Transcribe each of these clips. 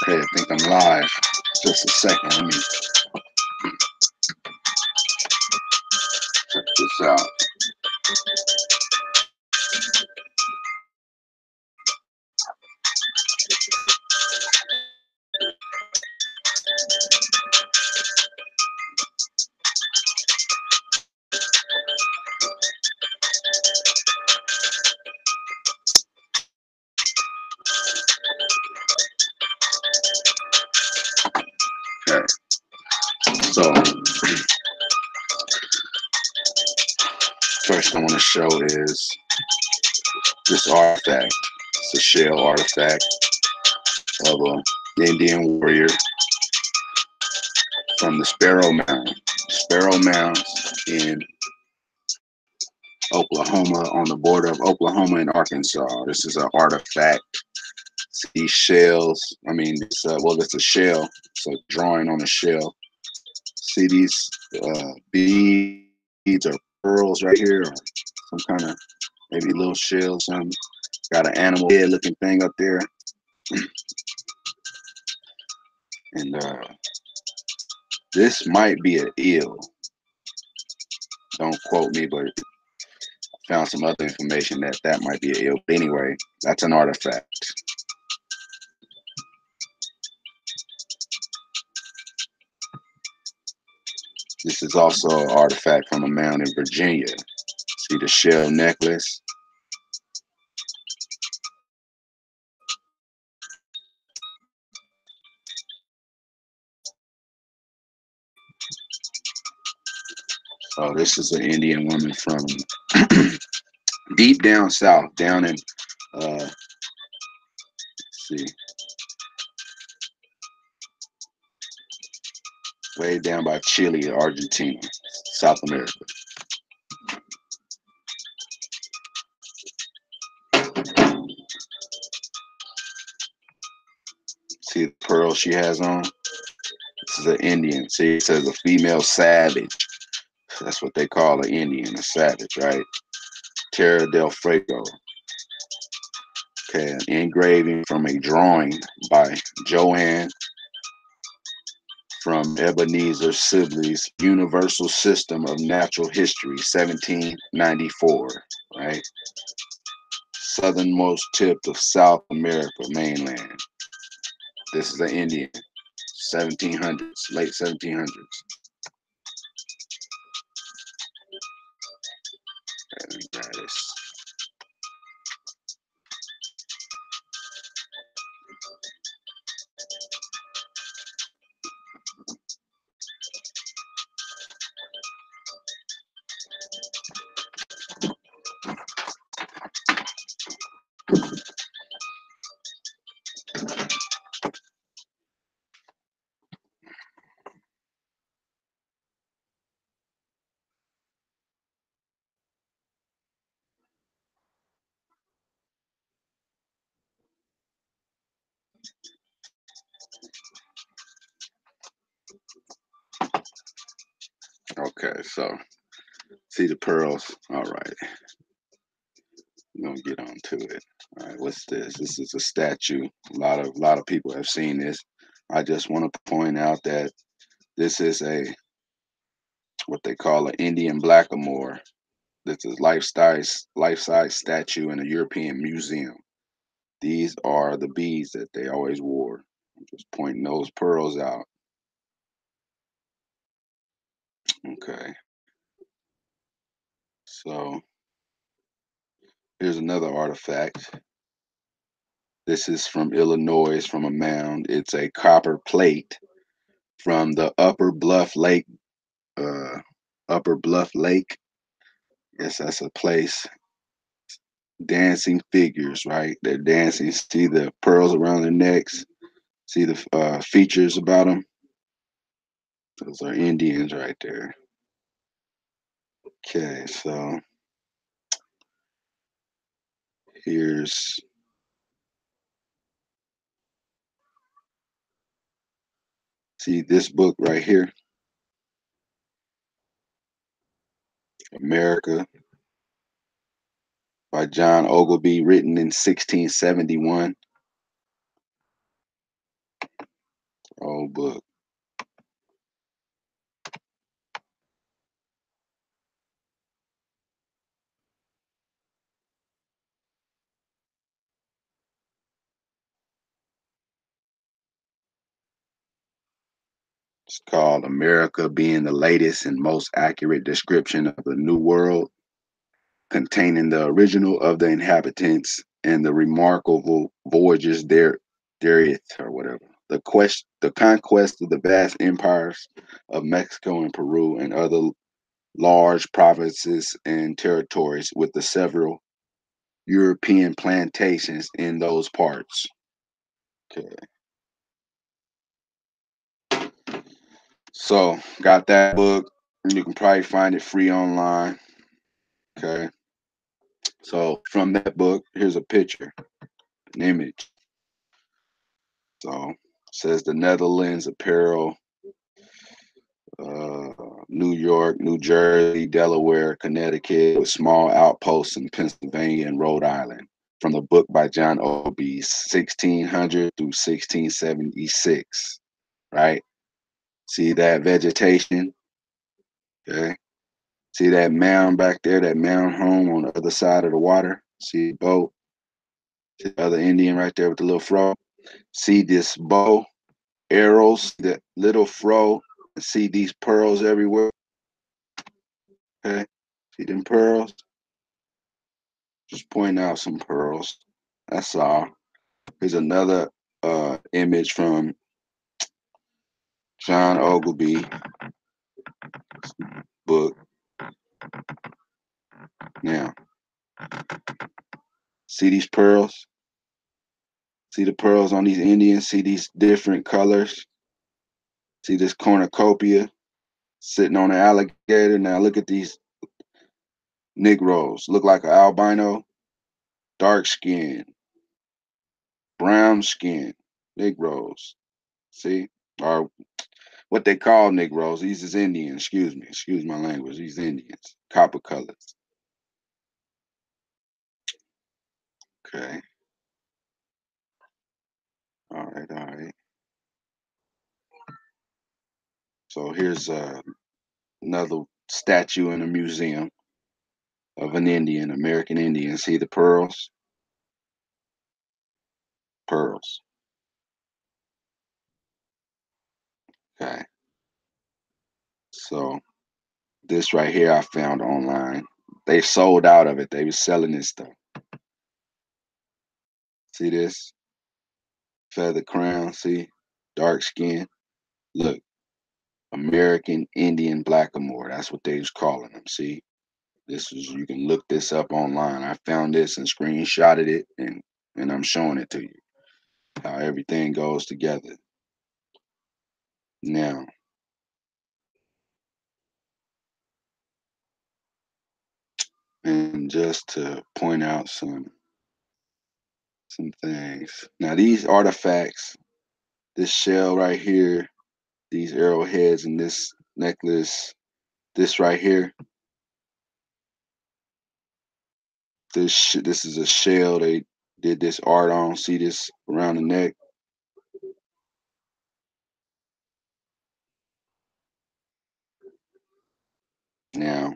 Okay, I think I'm live. Just a second. Let me check this out. Okay, so first I want to show is this artifact. It's a shell artifact of an Indian warrior from the Sparrow Mound. Sparrow Mounds in Oklahoma, on the border of Oklahoma and Arkansas. This is an artifact. These shells, I mean, well, it's a shell. It's a drawing on a shell. See these beads or pearls right here, or some kind of maybe little shells, something. Got an animal head looking thing up there. And this might be an eel. Don't quote me, but I found some other information that that might be an eel. But anyway, that's an artifact. This is also an artifact from a mound in Virginia. See the shell necklace? So this is an Indian woman from deep down south, down in, let's see, way down by Chile, Argentina, South America. See the pearl she has on? This is an Indian. See, it says a female savage. That's what they call an Indian, a savage, right? Terra del Fuego. Okay, an engraving from a drawing by Joanne from Ebenezer Sibley's Universal System of Natural History, 1794, right? Southernmost tip of South America, mainland. This is an Indian, 1700s, late 1700s. That is. Okay, so see the pearls. All right, we're gonna get on to it. All right, what's this? This is a statue. A lot of people have seen this. I just want to point out that this is a what they call an Indian blackamoor. This is life-size statue in a European museum. These are the beads that they always wore. I'm just pointing those pearls out. Okay, so here's another artifact. This is from Illinois, from a mound. It's a copper plate from the uh, Upper Bluff Lake. Yes, that's a place. Dancing figures, right? They're dancing. See the pearls around their necks. See the features about them. Those are Indians right there. Okay, so here's see this book right here, America by John Ogilvy, written in 1671. Old book. It's called America Being the Latest and Most Accurate Description of the New World, containing the original of the inhabitants and the remarkable voyages therewith, or whatever. The conquest of the vast empires of Mexico and Peru and other large provinces and territories with the several European plantations in those parts. Okay. So got that book. You can probably find it free online. Okay. So from that book, here's a picture, an image. So it says the Netherlands apparel, uh, New York, New Jersey, Delaware, Connecticut, with small outposts in Pennsylvania and Rhode Island. From the book by John Obi, 1600 through 1676. Right? See that vegetation? Okay. See that mound back there, that mound home on the other side of the water? See the boat? See the other Indian right there with the little fro? See this bow, arrows, the little fro, and see these pearls everywhere? Okay. See them pearls? Just point out some pearls. That's all. Here's another image from John Ogilvy book. Now, see these pearls? See the pearls on these Indians? See these different colors? See this cornucopia sitting on an alligator? Now look at these Negroes. Look like an albino, dark skin, brown skin, Negroes. See? Or what they call Negroes. These is Indians. Excuse me. Excuse my language. These Indians. Copper colors. Okay. All right. All right. So here's another statue in a museum of an Indian, American Indian. See the pearls? Pearls. Okay. So this right here I found online. They sold out of it. They were selling this stuff. See this? Feather crown, see? Dark skin. Look, American Indian blackamoor. That's what they was calling them. See? This is you can look this up online. I found this and screenshotted it and I'm showing it to you. How everything goes together. Now, and just to point out some things. Now these artifacts, this shell right here, these arrowheads and this necklace, this right here, this is a shell they did this art on. See this around the neck? Now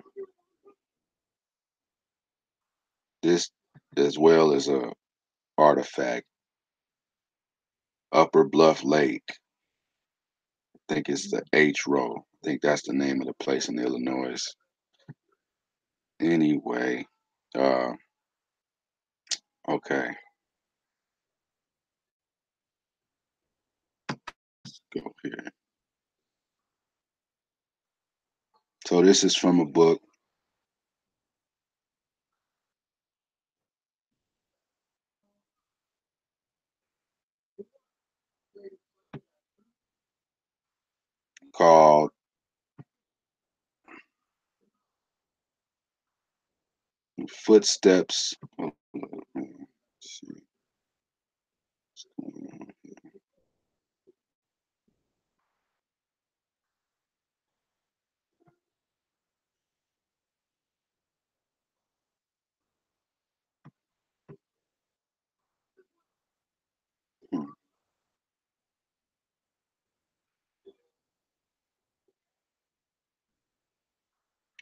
this as well as a artifact, Upper Bluff Lake. I think it's the H row. I think that's the name of the place in Illinois. Anyway, uh, okay, go here. So this is from a book called Footsteps.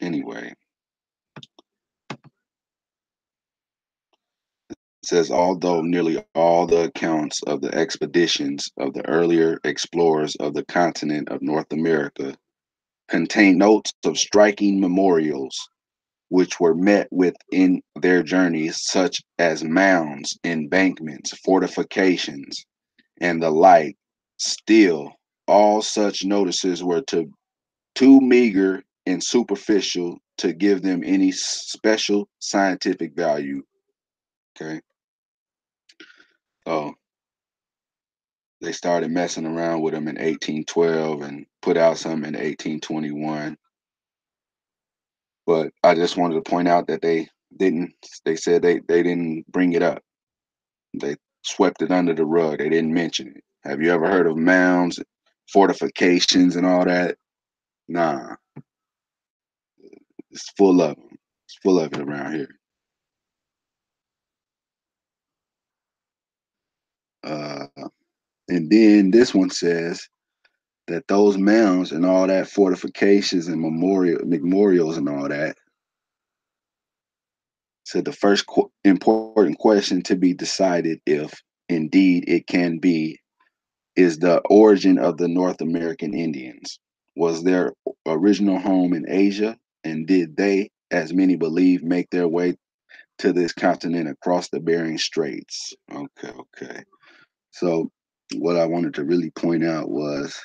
Anyway, it says although nearly all the accounts of the expeditions of the earlier explorers of the continent of North America contain notes of striking memorials which were met with in their journeys, such as mounds, embankments, fortifications, and the like, still all such notices were too meager and superficial to give them any special scientific value. Okay. So they started messing around with them in 1812 and put out some in 1821. But I just wanted to point out that didn't, they said they didn't bring it up. They swept it under the rug. They didn't mention it. Have you ever heard of mounds, fortifications, and all that? Nah, it's full of them. It's full of it around here. Uh, and then this one says that those mounds and all that fortifications and memorials and all that said the first important question to be decided if indeed it can be is the origin of the North American Indians. Was their original home in Asia, and did they, as many believe, make their way to this continent across the Bering Straits? Okay, okay. So, what I wanted to really point out was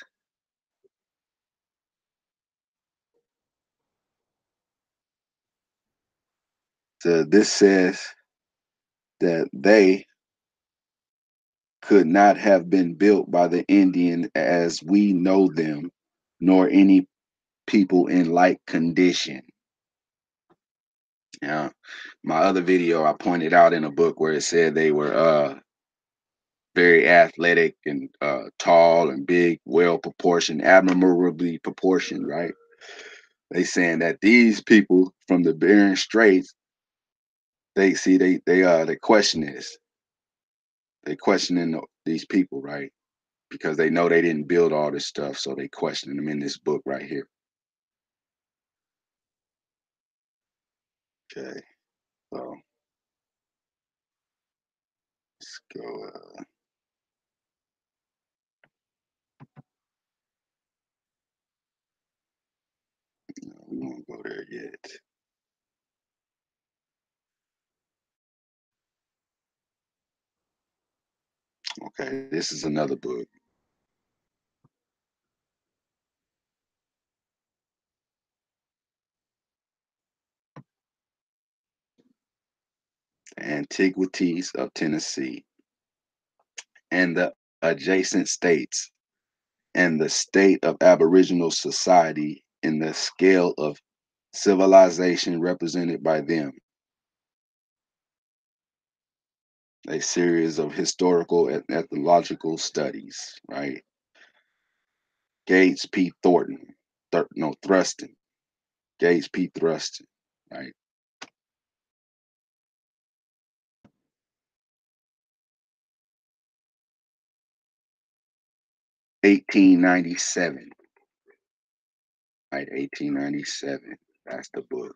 this says that they could not have been built by the Indian as we know them, nor any people in like condition. Yeah. My other video, I pointed out in a book where it said they were very athletic and tall and big, well proportioned, admirably proportioned, right? They saying that these people from the Bering Straits, they see they question this. They questioning these people, right? Because they know they didn't build all this stuff, so they questioning them in this book right here. Okay, so let's go. We won't go there yet. Okay, this is another book. Antiquities of Tennessee and the adjacent states, and the state of Aboriginal society in the scale of civilization represented by them. A series of historical and ethnological studies, right? Gates P. Thornton, no, Thruston, Gates P. Thruston, right? 1897, right? 1897. That's the book.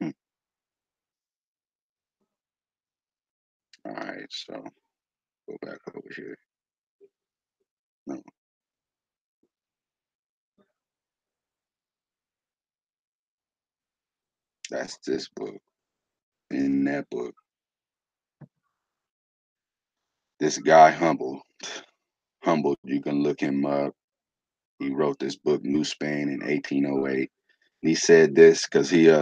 Hmm. All right, so go back over here. No, that's this book. In that book, this guy Humboldt, you can look him up. He wrote this book, New Spain, in 1808. He said this because he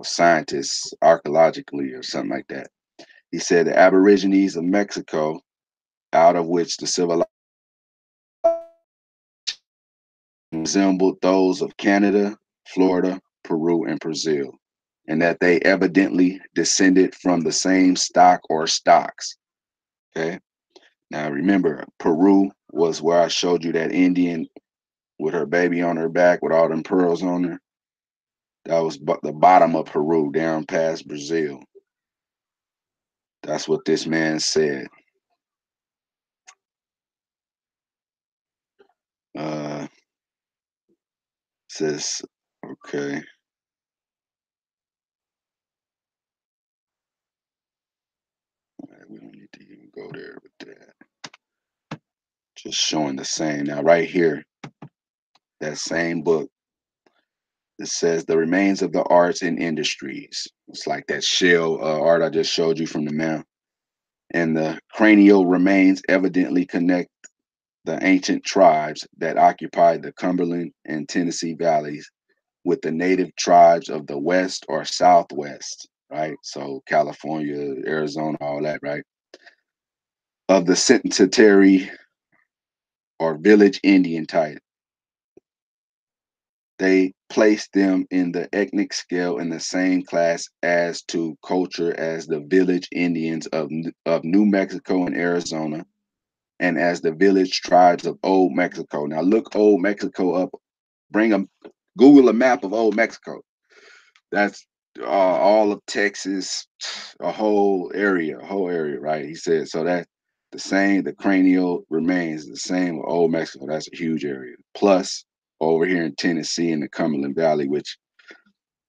scientist archaeologically or something like that. He said the Aborigines of Mexico, out of which the civilization resembled those of Canada, Florida, Peru, and Brazil, and that they evidently descended from the same stock or stocks. Okay. Now remember, Peru was where I showed you that Indian with her baby on her back with all them pearls on her. That was the bottom of Peru, down past Brazil. That's what this man said. Uh, says, okay. Right, we don't need to even go there with that. Just showing the same. Now, right here, that same book, it says the remains of the arts and industries. It's like that shell art I just showed you from the map. And the cranial remains evidently connect the ancient tribes that occupied the Cumberland and Tennessee valleys with the native tribes of the West or Southwest, right? So California, Arizona, all that, right? Of the sedentary or village Indian type. They placed them in the ethnic scale in the same class as to culture as the village Indians of New Mexico and Arizona, and as the village tribes of Old Mexico. Now look Old Mexico up. Bring them. Google a map of Old Mexico. That's all of Texas, a whole area, right? He said so that the same, the cranial remains the same with Old Mexico. That's a huge area. Plus, over here in Tennessee in the Cumberland Valley, which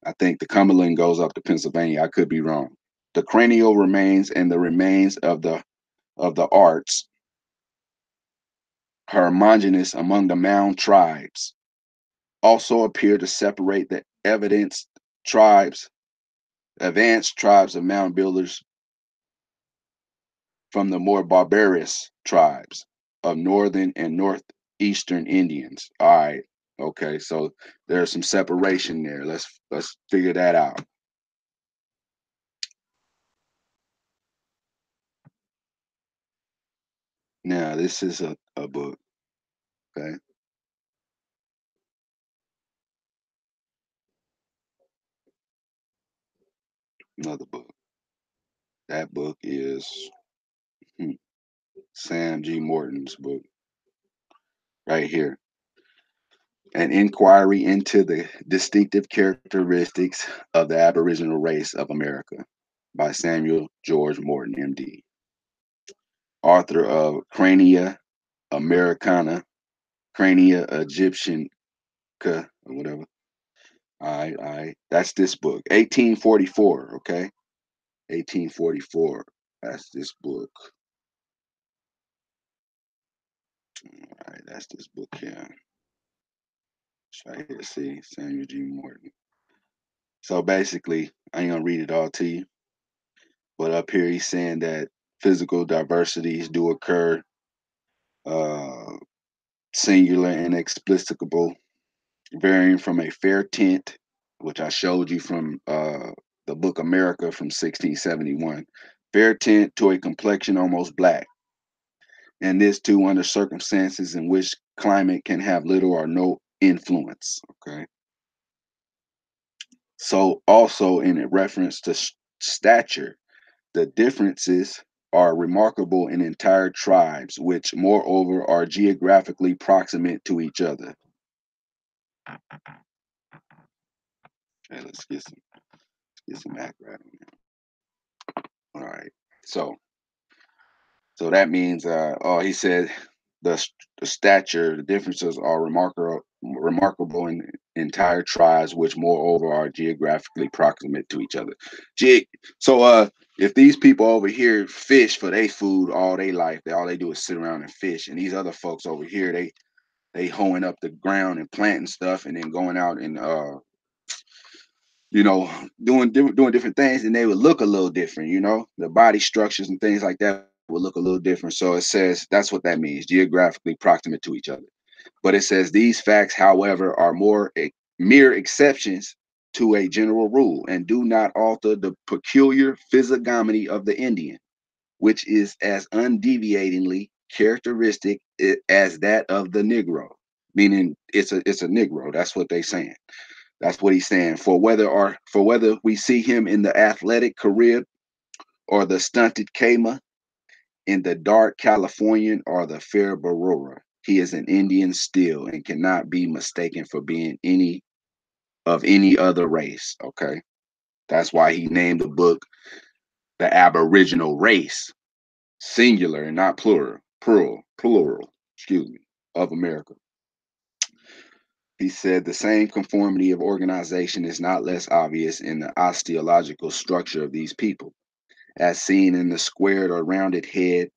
I think the Cumberland goes up to Pennsylvania. I could be wrong. The cranial remains and the remains of the arts homogeneous among the mound tribes also appear to separate the tribes, advanced tribes of mound builders from the more barbarous tribes of northern and northeastern Indians. All right. Okay, so there's some separation there. Let's figure that out. Now, this is a book, okay? Another book. That book is Sam G. Morton's book right here. An inquiry into the distinctive characteristics of the Aboriginal race of America by Samuel George Morton, MD, author of Crania Americana, Crania Egyptianca, or whatever. All right. That's this book, 1844. Okay, 1844. That's this book. All right, that's this book here. It's right here. See, Samuel G. Morton. So basically, I ain't gonna read it all to you, but up here he's saying that physical diversities do occur, uh, singular and explicable, varying from a fair tint, which I showed you from the book America from 1671, fair tint to a complexion almost black, and this too under circumstances in which climate can have little or no influence. Okay, so also in reference to stature, the differences are remarkable in entire tribes, which moreover are geographically proximate to each other. Okay, get some background. All right. So so that means oh he said the stature, the differences are remarkable in entire tribes, which moreover are geographically proximate to each other. Ge- so if these people over here fish for their food all their life, all they do is sit around and fish, and these other folks over here, they hoeing up the ground and planting stuff and then going out and you know, doing different things, and they would look a little different. You know, the body structures and things like that would look a little different. So it says that's what that means, geographically proximate to each other. But it says these facts, however, are mere exceptions to a general rule and do not alter the peculiar physiognomy of the Indian, which is as undeviatingly characteristic as that of the Negro. Meaning, it's a Negro. That's what they're saying. That's what he's saying. For whether we see him in the athletic Carib or the stunted Kama, in the dark Californian or the fair Barora, he is an Indian still and cannot be mistaken for being any. of any other race. Okay. That's why he named the book The Aboriginal Race, singular and not plural, excuse me, of America. He said the same conformity of organization is not less obvious in the osteological structure of these people, as seen in the squared or rounded head,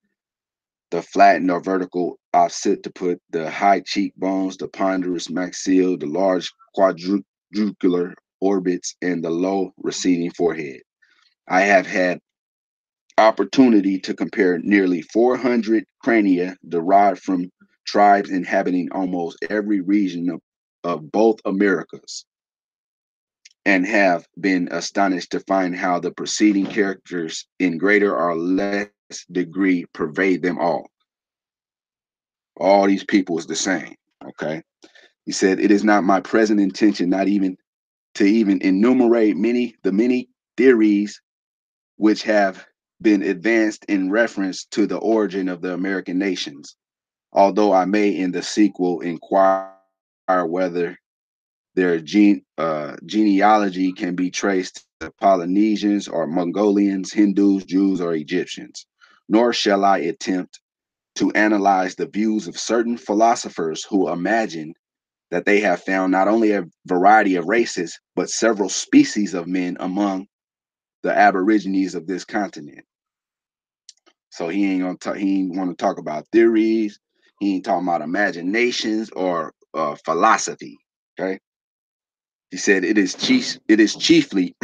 the flattened or vertical occiput, the high cheekbones, the ponderous maxilla, the large quadricular orbits, and the low receding forehead. I have had opportunity to compare nearly 400 crania derived from tribes inhabiting almost every region of both Americas, and have been astonished to find how the preceding characters in greater or less degree pervade them all. All these people is the same. Okay. He said, it is not my present intention, not even to even enumerate many theories which have been advanced in reference to the origin of the American nations, although I may in the sequel inquire whether their genealogy can be traced to the Polynesians or Mongolians, Hindus, Jews, or Egyptians. Nor shall I attempt to analyze the views of certain philosophers who imagine that they have found not only a variety of races, but several species of men among the aborigines of this continent. So he ain't gonna talk, he ain't want to talk about theories. He ain't talking about imaginations or philosophy. Okay. He said it is chiefly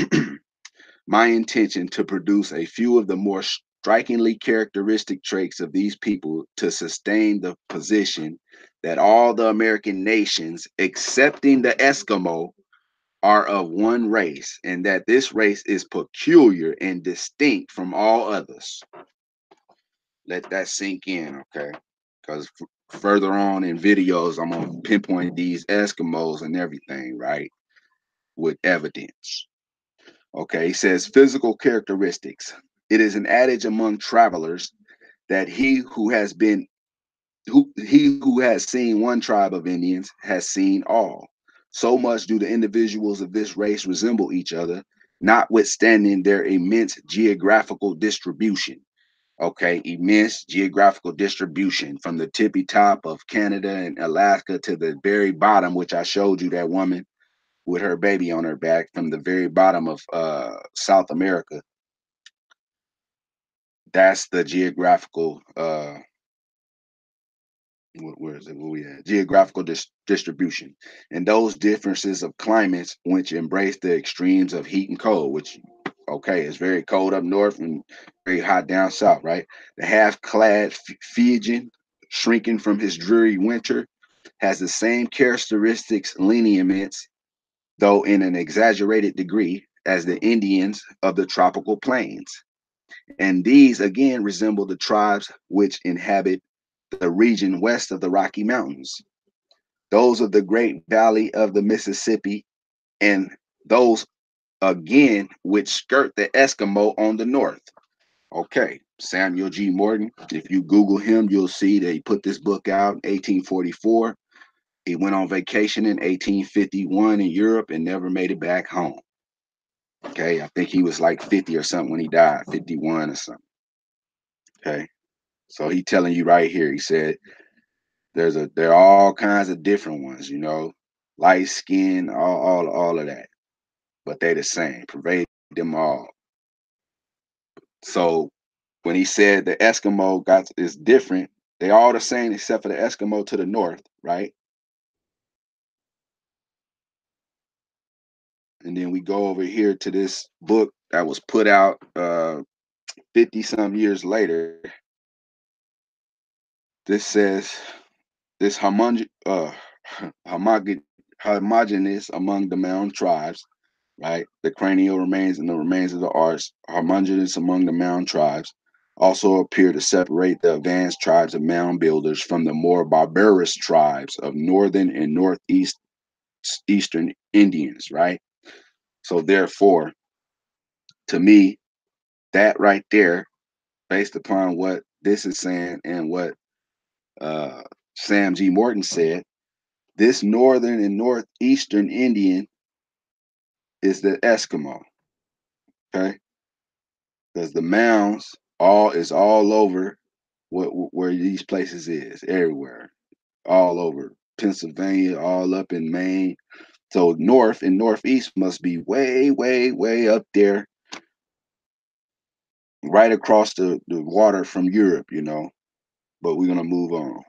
my intention to produce a few of the more strikingly characteristic traits of these people to sustain the position that all the American nations, excepting the Eskimo, are of one race, and that this race is peculiar and distinct from all others. Let that sink in, okay? Because further on in videos, I'm gonna pinpoint these Eskimos and everything, right? With evidence. Okay, he says physical characteristics. It is an adage among travelers that he who has seen one tribe of Indians has seen all. So much do the individuals of this race resemble each other, notwithstanding their immense geographical distribution. Okay, immense geographical distribution from the tippy top of Canada and Alaska to the very bottom, which I showed you that woman with her baby on her back from the very bottom of South America. That's the geographical where is it? Where we at? Geographical distribution, and those differences of climates which embrace the extremes of heat and cold. Which, okay, it's very cold up north and very hot down south, right? The half-clad Fijian, shrinking from his dreary winter, has the same characteristics, lineaments, though in an exaggerated degree, as the Indians of the tropical plains. And these again resemble the tribes which inhabit the region west of the Rocky Mountains, those of the great valley of the Mississippi, and those again which skirt the Eskimo on the north. Okay, Samuel G. Morton, if you Google him, you'll see that he put this book out in 1844. He went on vacation in 1851 in Europe and never made it back home. Okay, I think he was like 50 or something when he died, 51 or something. Okay, so he telling you right here, he said, there are all kinds of different ones, light skin, all of that, but they the same, pervade them all. So when he said the Eskimo got is different, they all the same except for the Eskimo to the north, right? And then we go over here to this book that was put out 50 some years later. This says this homogeneous among the mound tribes, right? The cranial remains and the remains of the arts, homogeneous among the mound tribes, also appear to separate the advanced tribes of mound builders from the more barbarous tribes of northern and northeast eastern Indians, right? So therefore, to me, that right there, based upon what this is saying and what uh, Sam G. Morton said, this northern and northeastern Indian is the Eskimo. Okay, because the mounds all over where these places is everywhere, all over Pennsylvania, all up in Maine. So north and northeast must be way, way, way up there, right across the water from Europe, you know. But we're gonna move on.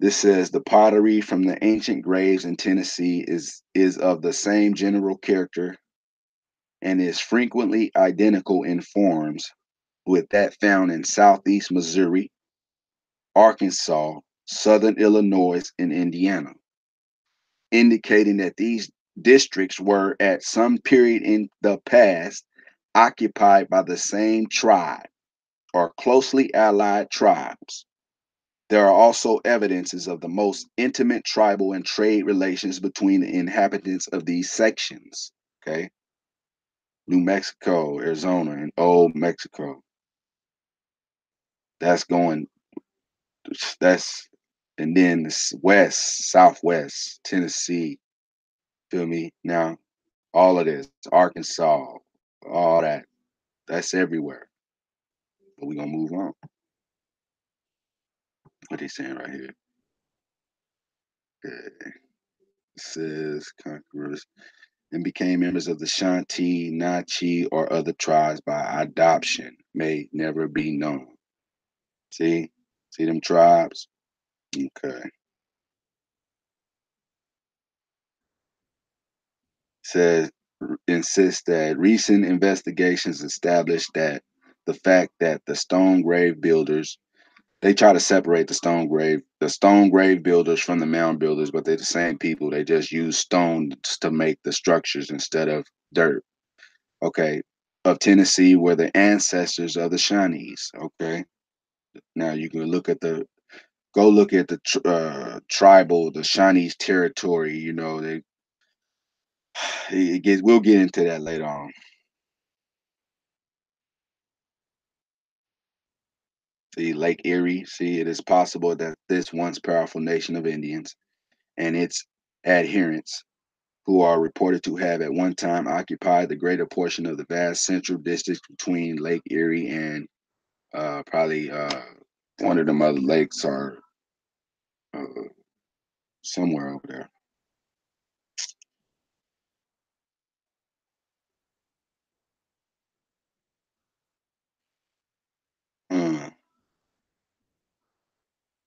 This says the pottery from the ancient graves in Tennessee is of the same general character and is frequently identical in forms with that found in southeast Missouri, Arkansas, southern Illinois, and Indiana, indicating that these districts were at some period in the past occupied by the same tribe or closely allied tribes. There are also evidences of the most intimate tribal and trade relations between the inhabitants of these sections. Okay. New Mexico, Arizona, and Old Mexico. That's going, that's, and then this west, southwest, Tennessee. Feel me? Now, all of this, Arkansas, all that, that's everywhere. But we're going to move on. What they saying right here? Okay. It says conquerors and became members of the Shanti, Nachi, or other tribes by adoption may never be known. See? See them tribes? Okay. Says insists that recent investigations established that the fact that the stone grave builders they try to separate the stone grave builders from the mound builders, but they're the same people. They just use stones to make the structures instead of dirt. Okay, of Tennessee were the ancestors of the Shawnees. Okay, now you can look at the tribal, the Shawnees territory. You know, we'll get into that later on. See, Lake Erie. See, it is possible that this once powerful nation of Indians and its adherents, who are reported to have at one time occupied the greater portion of the vast central district between Lake Erie and probably one of them other lakes are uh, somewhere over there. Uh,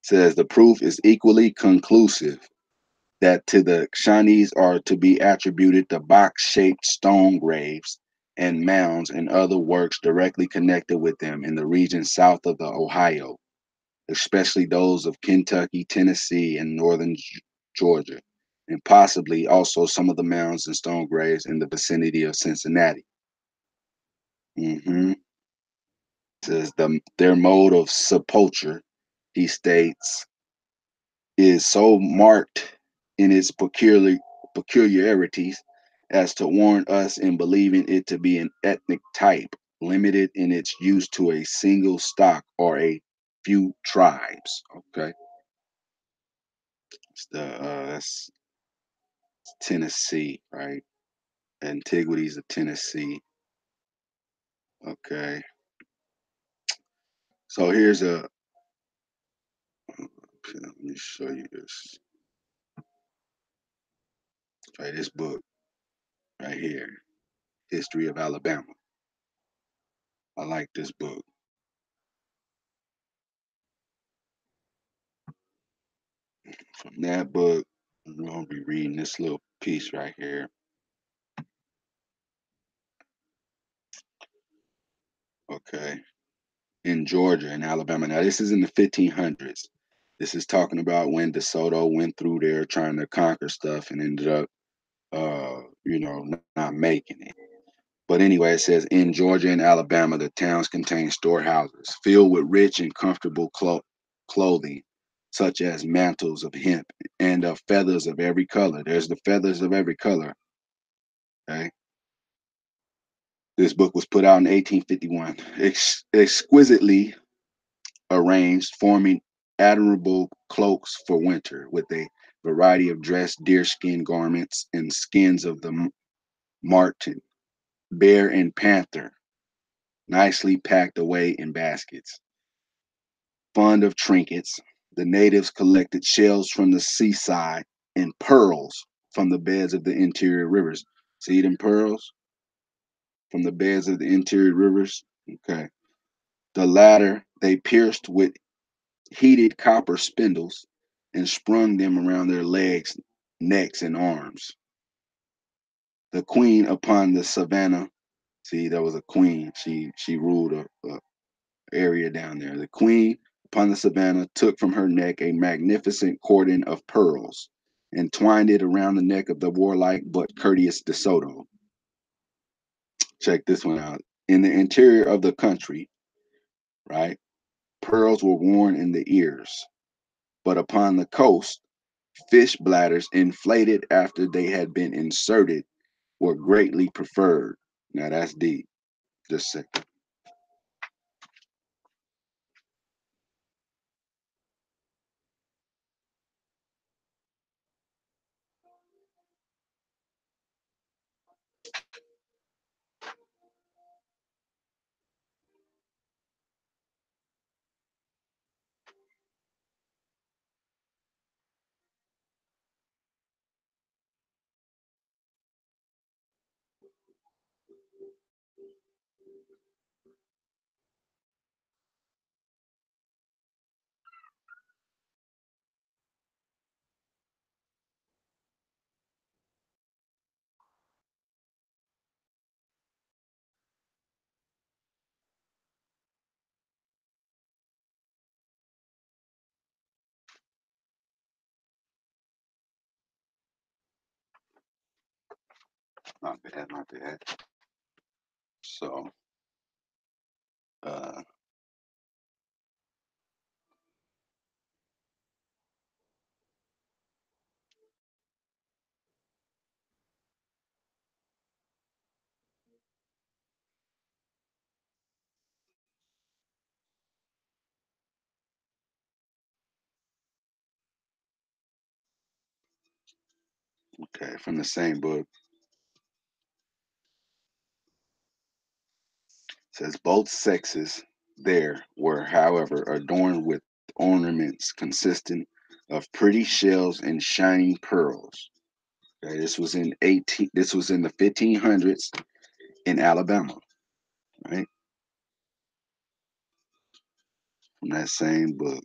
Says the proof is equally conclusive that to the Chinese are to be attributed the box-shaped stone graves and mounds and other works directly connected with them in the region south of the Ohio, especially those of Kentucky, Tennessee, and northern Georgia, and possibly also some of the mounds and stone graves in the vicinity of Cincinnati. Hmm. Says their mode of sepulture, he states, is so marked in its peculiarities as to warrant us in believing it to be an ethnic type, limited in its use to a single stock or a few tribes. Okay, that's Tennessee, right? Antiquities of Tennessee. Okay, so here's let me show you this. Right, this book right here, History of Alabama. I like this book. From that book, I'm gonna be reading this little piece right here. Okay, in Georgia and Alabama. Now this is in the 1500s. This is talking about when DeSoto went through there trying to conquer stuff and ended up, not making it. But anyway, it says in Georgia and Alabama, the towns contain storehouses filled with rich and comfortable clothing, such as mantles of hemp and of feathers of every color. There's the feathers of every color. Okay. This book was put out in 1851, exquisitely arranged, forming admirable cloaks for winter, with a variety of dressed deerskin garments and skins of the marten, bear, and panther, nicely packed away in baskets. Fond of trinkets, the natives collected shells from the seaside and pearls from the beds of the interior rivers. See them pearls from the beds of the interior rivers? Okay. The latter they pierced with heated copper spindles and sprung them around their legs, necks, and arms. The queen upon the savannah, see, that was a queen. She ruled a area down there. The queen upon the savannah took from her neck a magnificent cordon of pearls and twined it around the neck of the warlike but courteous De Soto. Check this one out. In the interior of the country, right, pearls were worn in the ears, but upon the coast, fish bladders inflated after they had been inserted were greatly preferred. Now that's deep. Just a second. Not bad, not bad. So, uh, okay, from the same book, says both sexes there were, however, adorned with ornaments consisting of pretty shells and shining pearls. Okay, this was in the 1500s in Alabama, right? From that same book.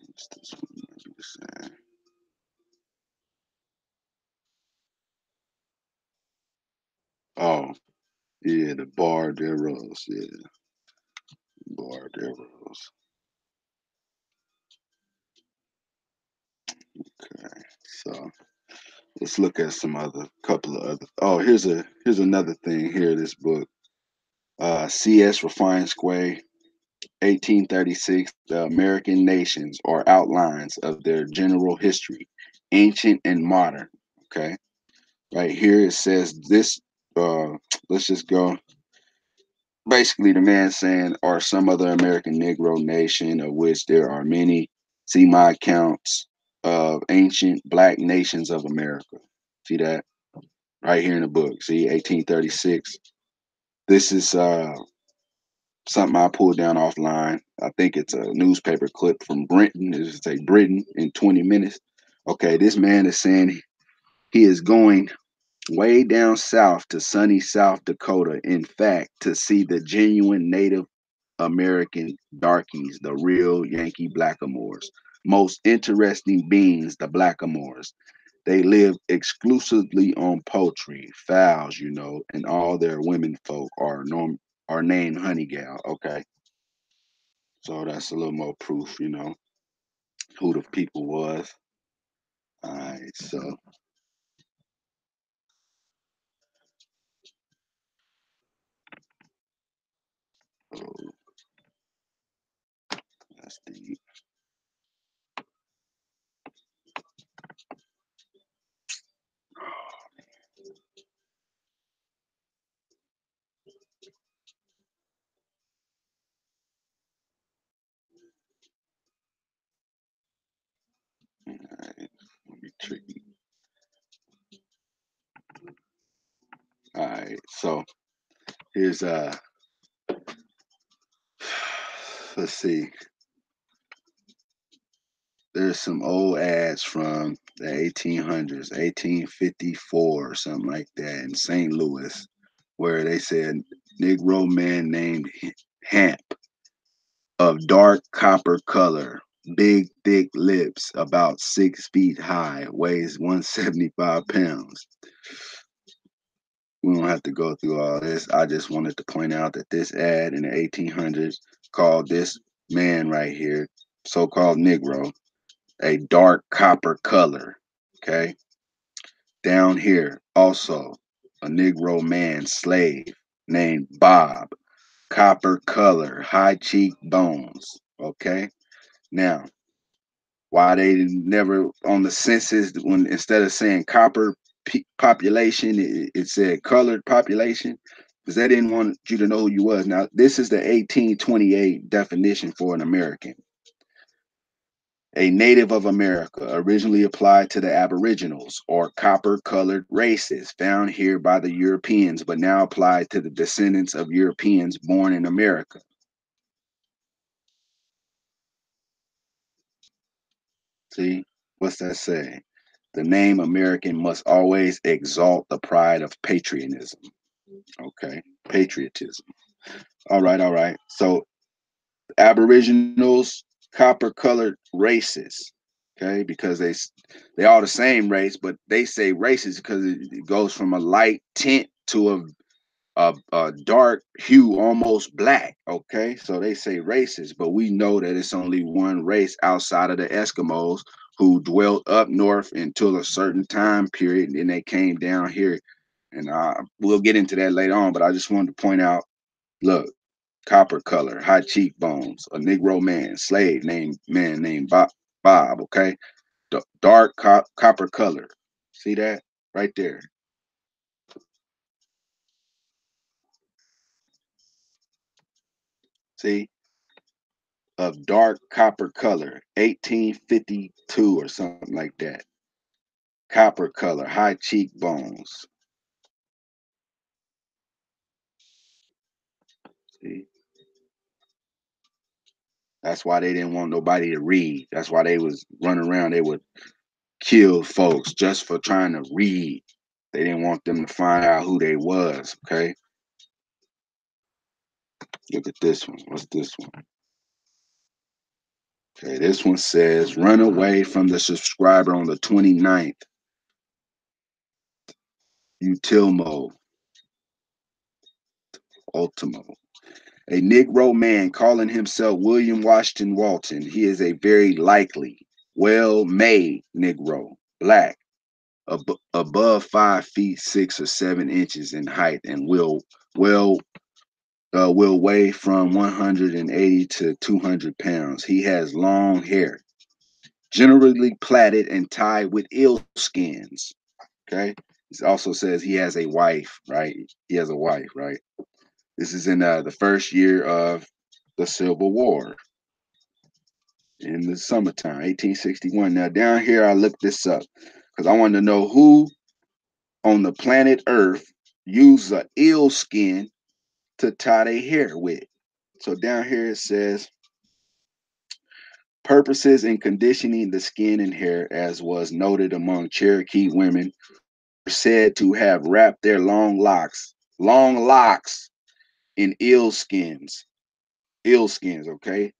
What's this one? Oh, yeah, the Barderos. Yeah, Barderos. Okay, so let's look at some other couple of other. Oh, here's another thing here. This book, C.S. Refined Square, 1836. The American nations or outlines of their general history, ancient and modern. Okay, right here it says this. Uh, let's just go. Basically, the man saying, or some other American Negro nation, of which there are many. See my accounts of ancient black nations of America. See that? Right here in the book. See, 1836. This is something I pulled down offline. I think it's a newspaper clip from Brenton. It say Britain in 20 minutes. Okay, this man is saying he is going way down south to sunny South Dakota, in fact, to see the genuine Native American darkies, the real Yankee blackamoors. Most interesting beings, the blackamoors. They live exclusively on poultry, fowls, and all their women folk are named Honey Gal. Okay, so that's a little more proof, who the people was. All right, so oh, that's the So here's let's see. There's some old ads from the 1800s, 1854 or something like that in St. Louis, where they said Negro man named Hamp of dark copper color, big thick lips, about 6 feet high, weighs 175 pounds. We don't have to go through all this. I just wanted to point out that this ad in the 1800s called this man right here, so-called Negro, a dark copper color. Okay. Down here, also, a Negro man slave named Bob, copper color, high cheekbones. Okay. Now, why they never on the census, when instead of saying copper population, it said colored population, because they didn't want you to know who you was. Now, this is the 1828 definition for an American. A native of America, originally applied to the Aboriginals or copper colored races found here by the Europeans, but now applied to the descendants of Europeans born in America. See, what's that say? The name American must always exalt the pride of patriotism. Okay, patriotism. All right, all right. So Aboriginals, copper colored races. Okay, because they all the same race, but they say races because it goes from a light tint to a dark hue, almost black. Okay, so they say races, but we know that it's only one race outside of the Eskimos who dwelt up north until a certain time period, and then they came down here. And we'll get into that later on, but I just wanted to point out, look, copper color, high cheekbones, a Negro man, slave named Bob. Okay, dark copper color. See that right there. See, of dark copper color, 1852 or something like that. Copper color, high cheekbones. See, that's why they didn't want nobody to read. That's why they was running around. They would kill folks just for trying to read. They didn't want them to find out who they was. Okay, look at this one. What's this one? Okay, this one says run away from the subscriber on the 29th. Utilmo, Ultimo. A Negro man calling himself William Washington Walton. He is a very likely, well-made Negro, black, above 5 feet 6 or 7 inches in height, and well will weigh from 180 to 200 pounds. He has long hair, generally plaited and tied with eel skins. Okay. It also says he has a wife, right? He has a wife, right? This is in the first year of the Civil War in the summertime, 1861. Now, down here, I looked this up because I wanted to know who on the planet Earth used a eel skin to tie their hair with. So down here it says purposes in conditioning the skin and hair, as was noted among Cherokee women, were said to have wrapped their long locks in eel skins. Okay.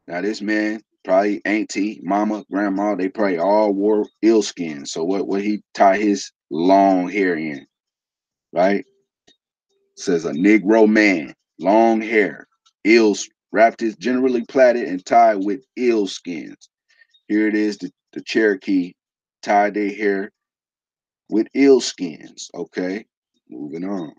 Now this man, probably auntie, mama, grandma, they probably all wore eel skins. So what he tie his long hair in, right? Says a Negro man, long hair, eels wrapped his generally plaited and tied with eel skins. Here it is, the Cherokee tied their hair with eel skins. Okay, moving on.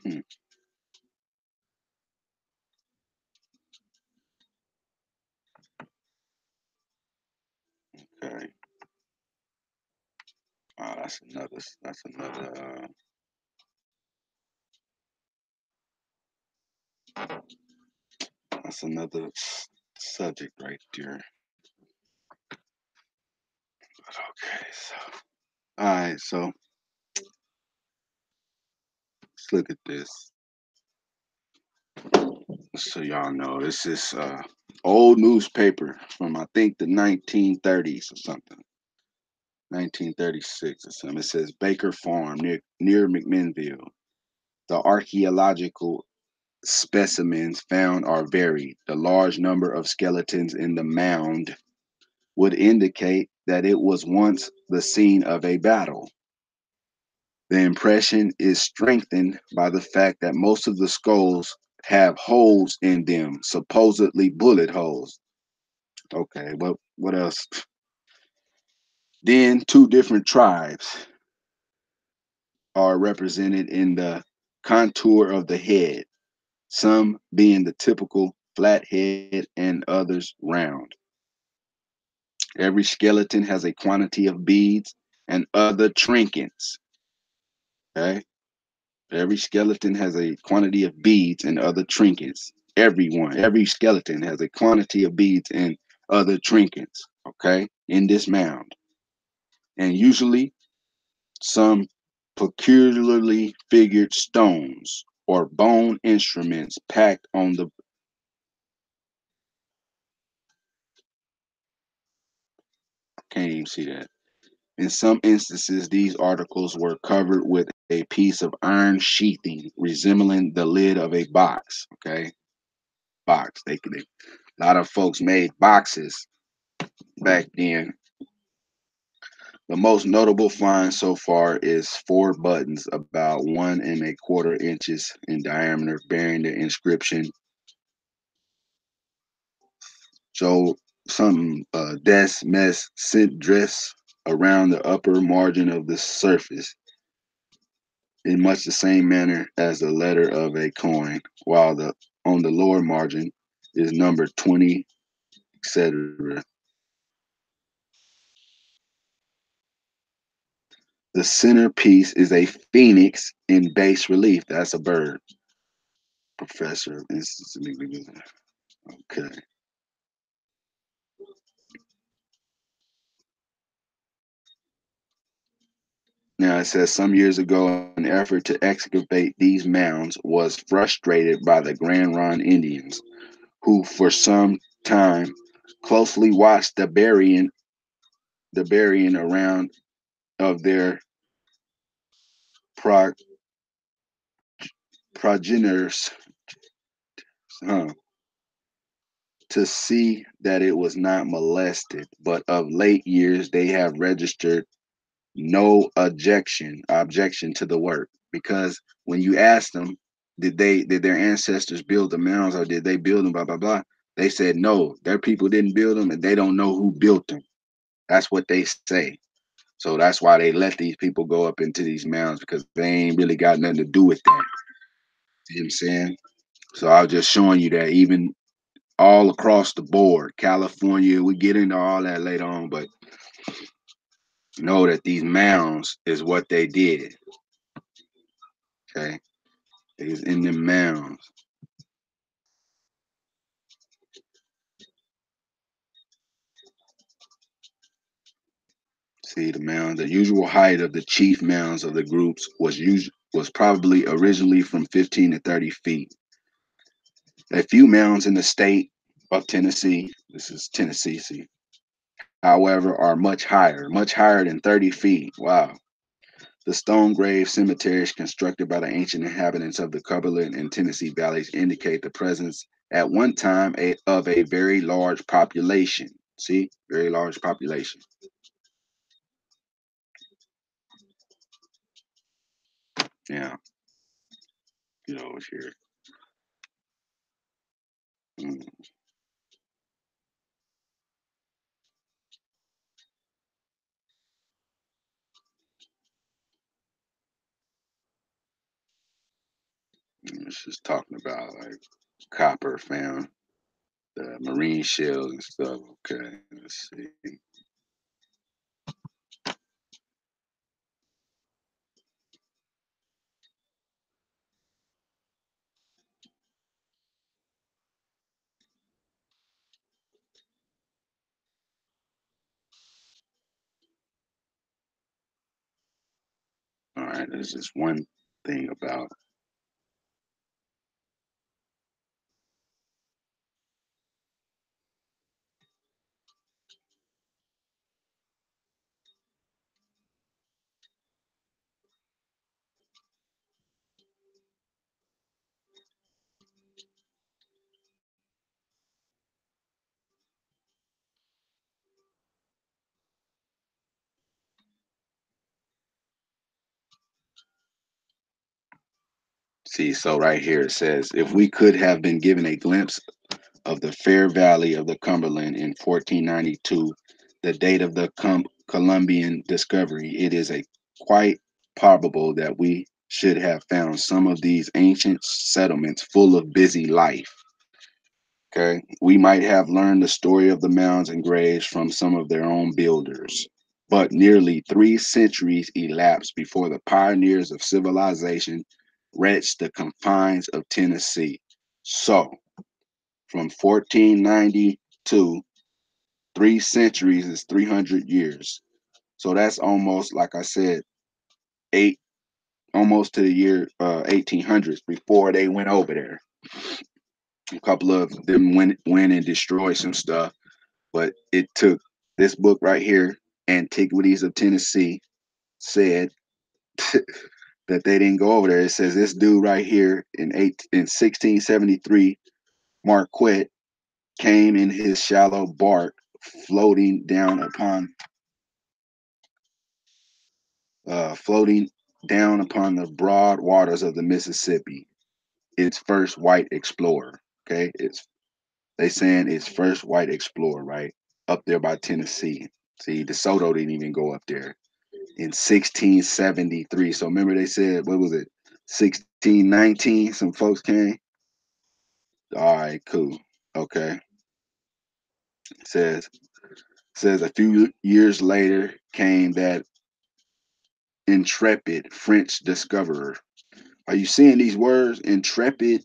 Hmm, okay. That's another. That's another. That's another subject right there. But okay. So, all right. So let's look at this. So y'all know this is old newspaper from I think the 1930s or something. 1936 or something. It says Baker Farm near McMinnville. The archaeological specimens found are varied. The large number of skeletons in the mound would indicate that it was once the scene of a battle. The impression is strengthened by the fact that most of the skulls have holes in them, supposedly bullet holes. Okay, what else? Then two different tribes are represented in the contour of the head, some being the typical flat head and others round. Every skeleton has a quantity of beads and other trinkets. Okay. Every skeleton has a quantity of beads and other trinkets. Every skeleton has a quantity of beads and other trinkets. Okay. In this mound. And usually some peculiarly figured stones or bone instruments packed on the can't even see that. In some instances, these articles were covered with a piece of iron sheathing resembling the lid of a box. Okay, box. A lot of folks made boxes back then. The most notable find so far is four buttons about 1¼ inches in diameter, bearing the inscription "So some des mes sit dress" around the upper margin of the surface, in much the same manner as the letter of a coin, while the on the lower margin is number 20, etc. The centerpiece is a phoenix in bas relief. That's a bird. Professor of Institute. Okay. Now it says some years ago, an effort to excavate these mounds was frustrated by the Grand Ron Indians, who for some time closely watched the burying around of their pro- progenitors, huh, to see that it was not molested. But of late years, they have registered no objection to the work, because when you ask them, did their ancestors build the mounds or did they build them? Blah blah blah. They said no, their people didn't build them, and they don't know who built them. That's what they say. So that's why they let these people go up into these mounds, because they ain't really got nothing to do with that. You know what I'm saying? So I was just showing you that even all across the board, California, we get into all that later on, but know that these mounds is what they did. Okay. They was in them mounds. See the mound. The usual height of the chief mounds of the groups was probably originally from 15 to 30 feet. A few mounds in the state of Tennessee, this is Tennessee, see, however, are much higher than 30 feet. Wow. The stone grave cemeteries constructed by the ancient inhabitants of the Cumberland and Tennessee valleys indicate the presence at one time of a very large population. See, very large population. Yeah, get over here. Mm. It's just talking about like copper found, the marine shells and stuff. Okay, let's see. All right, there's just one thing about. See, so right here it says, if we could have been given a glimpse of the fair valley of the Cumberland in 1492, the date of the Columbian discovery, it is a quite probable that we should have found some of these ancient settlements full of busy life. Okay, we might have learned the story of the mounds and graves from some of their own builders. But nearly 3 centuries elapsed before the pioneers of civilization reached the confines of Tennessee. So, from 1492, 3 centuries is 300 years. So that's almost, like I said, eight, almost to the year 1800s before they went over there. A couple of them went and destroyed some stuff, but it took this book right here, Antiquities of Tennessee, said that they didn't go over there. It says this dude right here in 1673, Marquette came in his shallow bark, floating down upon the broad waters of the Mississippi. Its first white explorer. Okay, it's they saying it's first white explorer, right up there by Tennessee. See, DeSoto didn't even go up there in 1673. So remember they said, what was it, 1619? Some folks came. All right, cool. Okay. It says a few years later came that intrepid French discoverer. Are you seeing these words? Intrepid,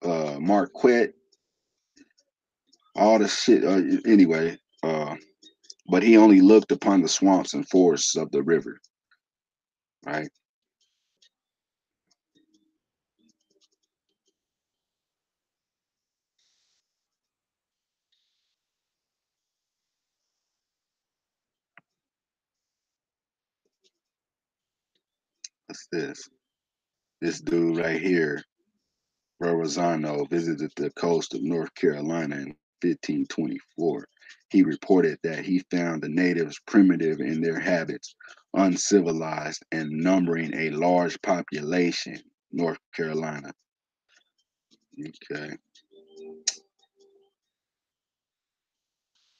Marquette, all the shit. Anyway, but he only looked upon the swamps and forests of the river, right? What's this? This dude right here, Verrazano, visited the coast of North Carolina in 1524. He reported that he found the natives primitive in their habits, uncivilized, and numbering a large population. North Carolina. Okay.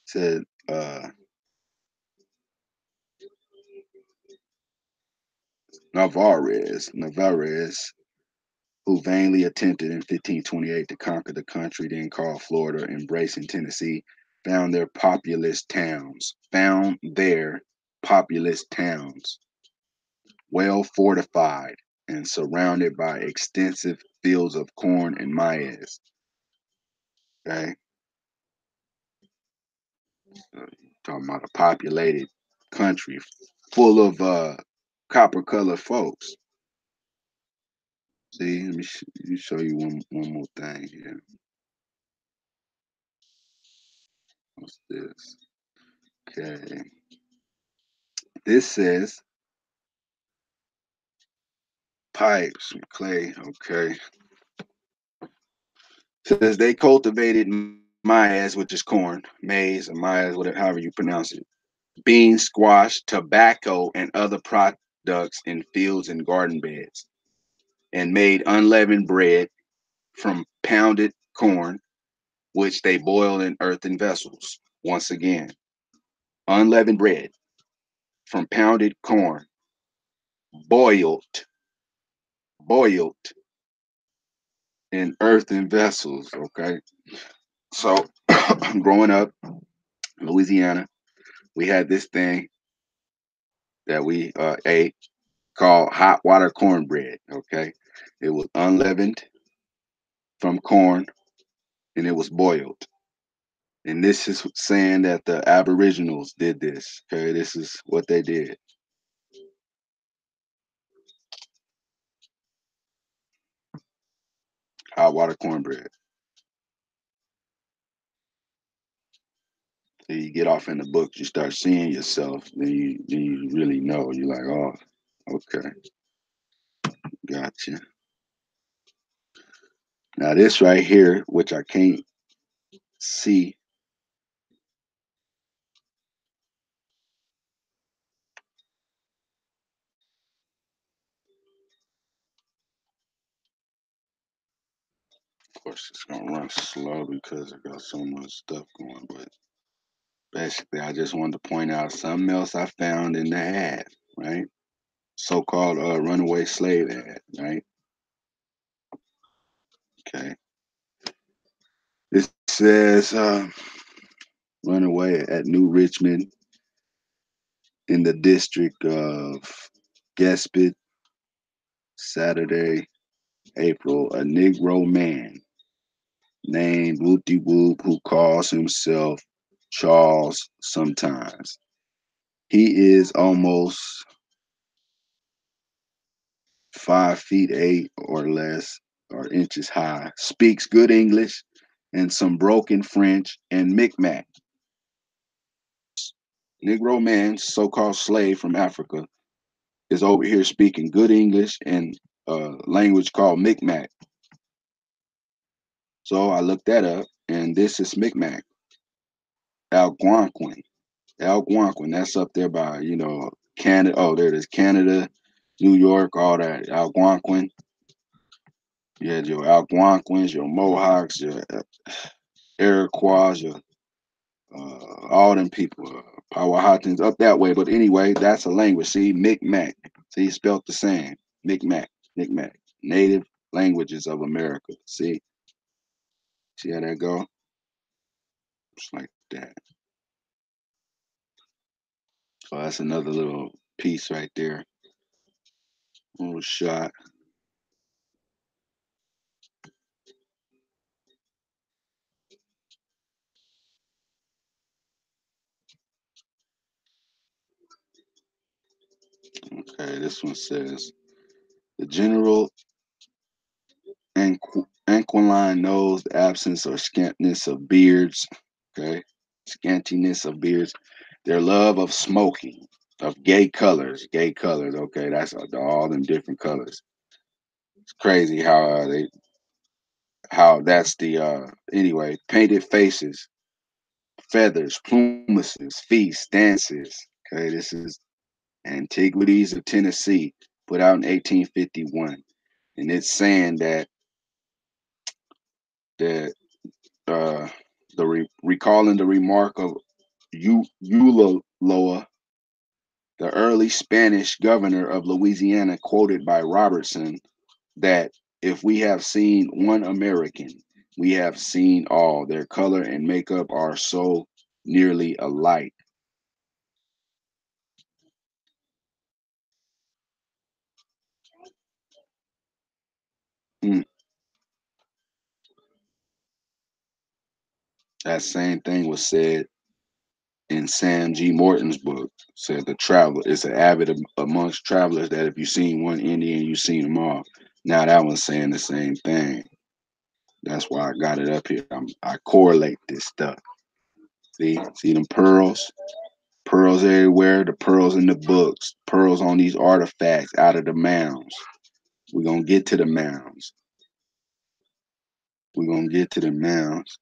Said Navarrez, who vainly attempted in 1528 to conquer the country then called Florida, embracing Tennessee, found their populous towns, well fortified and surrounded by extensive fields of corn and maize. Okay, so talking about a populated country full of copper colored folks. See, let me show you one more thing here. What's this? Okay, this says pipes and clay. Okay, says they cultivated maize, which is corn, maize, or maize, whatever, however you pronounce it, beans, squash, tobacco, and other products in fields and garden beds, and made unleavened bread from pounded corn, which they boiled in earthen vessels. Once again, unleavened bread from pounded corn, boiled, boiled in earthen vessels. Okay, so growing up in Louisiana, we had this thing that we ate called hot water cornbread. Okay, it was unleavened from corn and it was boiled. And this is saying that the Aboriginals did this. Okay, this is what they did. Hot water cornbread. So you get off in the books, you start seeing yourself, then you really know. You're like, oh, okay, gotcha. Now this right here, which I can't see, of course it's gonna run slow because I got so much stuff going, but basically I just wanted to point out something else I found in the ad, right? So-called runaway slave ad, right? Okay. It says runaway at New Richmond in the district of Gasped, Saturday, April. A Negro man named Wooty Whoop who calls himself Charles sometimes. He is almost 5 feet 8 or less or inches high, speaks good English and some broken French and Micmac. Negro man, so-called slave from Africa, is over here speaking good English and language called Micmac. So I looked that up, and this is Micmac, Algonquin. Algonquin, that's up there by, Canada. Oh, there it is, Canada, New York, all that. Algonquin. You had your Algonquins, your Mohawks, your Iroquois, your all them people, Powhatans up that way. But anyway, that's a language. See, Micmac. See, spelled the same. Micmac, Micmac. Native languages of America. See how that go? Just like that. So that's another little piece right there. Little shot. Okay, this one says the general aquiline nose, the absence or scantiness of beards. Okay, scantiness of beards. Their love of smoking, of gay colors. Gay colors. Okay, that's all them different colors. It's crazy how that's the anyway. Painted faces, feathers, plumages, feasts, dances. Okay, this is Antiquities of Tennessee, put out in 1851, and it's saying that uh, recalling the remark of Ulloa, the early Spanish governor of Louisiana, quoted by Robertson, that if we have seen one American, we have seen all. Their color and makeup are so nearly alike. Mm, that same thing was said in Sam G. Morton's book. Said the traveler is an avid amongst travelers that if you've seen one Indian, you've seen them all. Now that one's saying the same thing. That's why I got it up here. I correlate this stuff. See them pearls, pearls everywhere. The pearls in the books, pearls on these artifacts out of the mounds. We're gonna get to the mounds. We're gonna get to the mounds.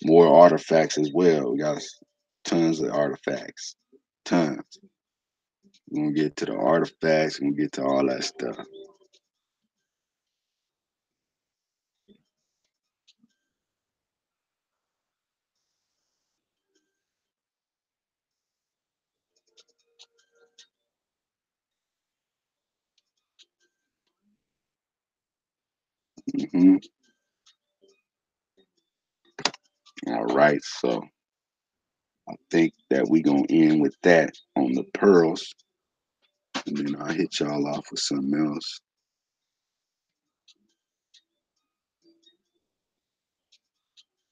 More artifacts as well. We got tons of artifacts. Tons. We're gonna get to the artifacts, we're gonna get to all that stuff. Hmm. All right, so I think that we gonna end with that on the pearls, and then I'll hit y'all off with something else.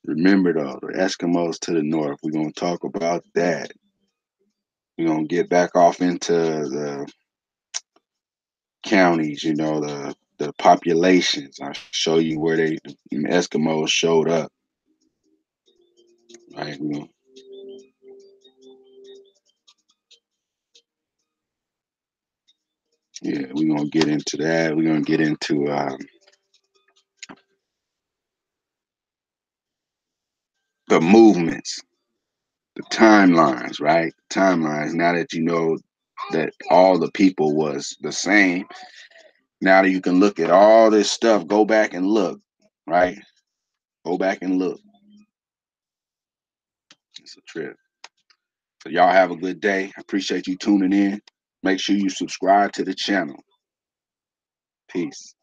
Remember though, the Eskimos to the north. We're gonna talk about that. We're gonna get back off into the counties, the populations. I'll show you where the Eskimos showed up. Right? Yeah, we're gonna get into that. We're gonna get into the movements, the timelines, right? Timelines. Now that you know that all the people was the same, now that you can look at all this stuff, go back and look, right? Go back and look. It's a trip. So y'all have a good day. I appreciate you tuning in. Make sure you subscribe to the channel. Peace.